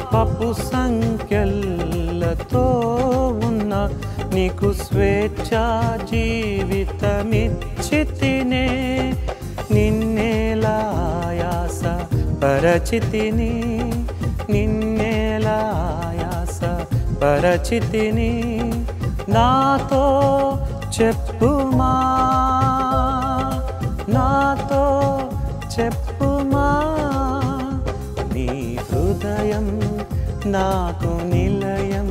పాపపు సంఖ్యలతో ఉన్న నీకు స్వేచ్ఛా జీవితమిచ్చితినే, నిన్నేలా ఆయాస పరచితిని, నిన్నేలా ఆయాస పరచితిని. నాతో చెప్పుమా, నాతో చెప్పుమా, నీ హృదయం నాకు నిలయం,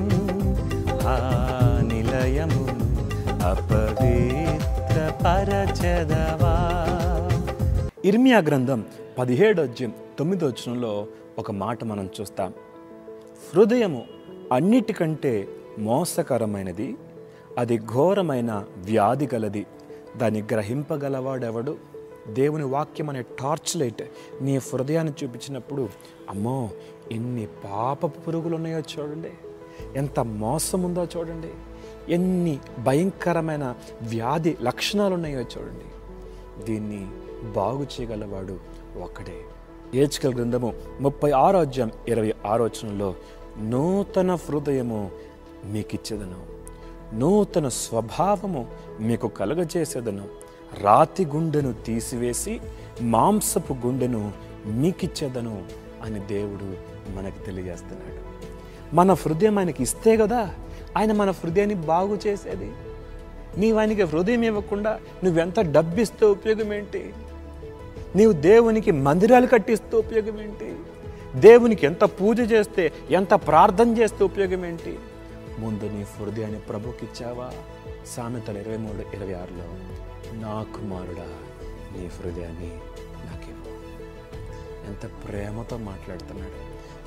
ఆ నిలయము అపవిత్ర పరచెదవా. ఇర్మియా గ్రంథం 17:9 ఒక మాట మనం చూస్తాం. హృదయము అన్నిటికంటే మోసకరమైనది, అది ఘోరమైన వ్యాధి గలది, దాన్ని గ్రహింపగలవాడెవడు? దేవుని వాక్యం అనే టార్చ్ లైట్ నీ హృదయాన్ని చూపించినప్పుడు, అమ్మో ఎన్ని పాపపు పురుగులు ఉన్నాయో చూడండి, ఎంత మోసం ఉందో చూడండి, ఎన్ని భయంకరమైన వ్యాధి లక్షణాలు ఉన్నాయో చూడండి. దీన్ని బాగు చేయగలవాడు ఒక్కడే. హెజ్కేలు గ్రంథము 36:26 నూతన హృదయము మీకిచ్చేదను, నూతన స్వభావము మీకు కలుగజేసేదను, రాతి గుండెను తీసివేసి మాంసపు గుండెను మీకిచ్చేదను అని దేవుడు మనకు తెలియజేస్తున్నాడు. మన హృదయం ఆయనకి ఇస్తే కదా ఆయన మన హృదయాన్ని బాగు చేసేది. నీవు ఆయనకి హృదయం ఇవ్వకుండా నువ్వెంత డబ్బిస్తే ఉపయోగం ఏంటి? నీవు దేవునికి మందిరాలు కట్టిస్తే ఉపయోగం ఏంటి? దేవునికి ఎంత పూజ చేస్తే, ఎంత ప్రార్థన చేస్తే ఉపయోగం ఏంటి? ముందు నీ హృదయాన్ని ప్రభుకి ఇచ్చావా? సామెతలు 23:26 నా కుమారుడా నీ హృదయాన్ని నాకివ్వు. ఎంత ప్రేమతో మాట్లాడుతున్నాడు.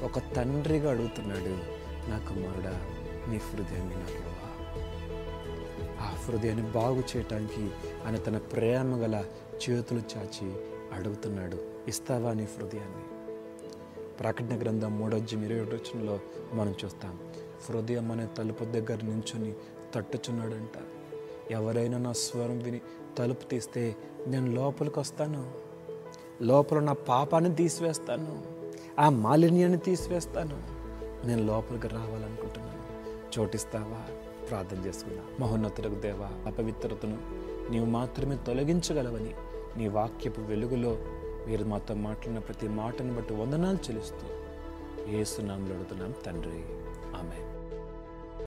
ఒక తండ్రిగా అడుగుతున్నాడు, నా కుమారుడా నీ హృదయాన్ని నాకివ్వా. ఆ హృదయాన్ని బాగు చేయటానికి ఆయన తన ప్రేమ గల చేతులు చాచి అడుగుతున్నాడు, ఇస్తావా నీ హృదయాన్ని? ప్రకటన గ్రంథం 3:21 మనం చూస్తాం. హృదయం అనే తలుపు దగ్గర నించుని తట్టుచున్నాడంట. ఎవరైనా నా స్వరం విని తలుపు తీస్తే నేను లోపలికి వస్తాను, లోపల నా పాపాన్ని తీసివేస్తాను, ఆ మాలిన్యాన్ని తీసివేస్తాను, నేను లోపలికి రావాలనుకుంటున్నాను. చోటిస్తావా? ప్రార్థన చేసుకుందాం. మహోన్నతులకు దేవా, అపవిత్రతను నీవు మాత్రమే తొలగించగలవని నీ వాక్యపు వెలుగులో మీరు మాతో మాట్లాడిన ప్రతి మాటను బట్టి వందనాలు చెల్లిస్తూ యేసు నామములో అడుగుతున్నాం తండ్రి.